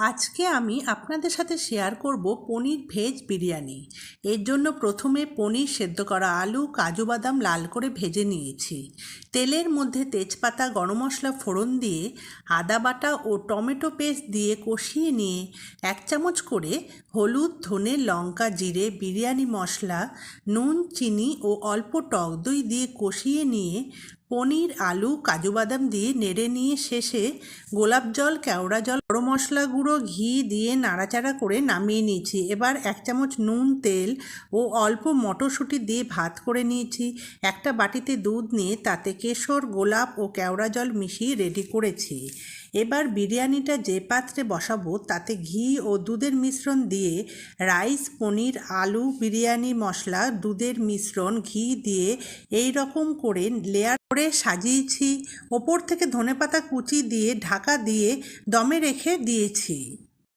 আজকে আমি আপনাদের সাথে শেয়ার করব পনির ভেজ বিরিয়ানি। এর জন্য প্রথমে পনির সেদ্ধ করা আলু, কাজু বাদাম লাল করে ভেজে নিয়েছি। তেলের মধ্যে তেজপাতা, গরম মশলা ফোড়ন দিয়ে আদা বাটা ও টমেটো পেস্ট দিয়ে কষিয়ে নিয়ে 1 চামচ করে হলুদ, ধনে, লঙ্কা, জিরে, বিরিয়ানি মশলা, নুন, চিনি ও অল্প টক দই দিয়ে কষিয়ে নিয়ে পনির, আলু, কাজু বাদাম দিয়ে নেড়ে নিয়ে শেষে গোলাপ জল, কেওড়া জল, গরম মশলা গুঁড়ো, ঘি দিয়ে নাড়াচাড়া করে নামিয়ে নিয়েছি। এবার 1 চামচ নুন, তেল ও অল্প মটরশুঁটি দিয়ে ভাত করে নিয়েছি। একটা বাটিতে দুধ নিয়ে তাতে কেশর, গোলাপ ও কেওড়া জল মিশিয়ে রেডি করেছি। এবার বিরিয়ানিটা যে পাত্রে বসাবো তাতে ঘি ও দুধের মিশ্রণ দিয়ে রাইস, পনির, আলু, বিরিয়ানি মশলা, দুধের মিশ্রণ, ঘি দিয়ে এই রকম করে লেয়ার করে সাজিয়েছি। ওপর থেকে ধনেপাতা কুচি দিয়ে ঢাকা দিয়ে দমে রেখে দিয়েছি।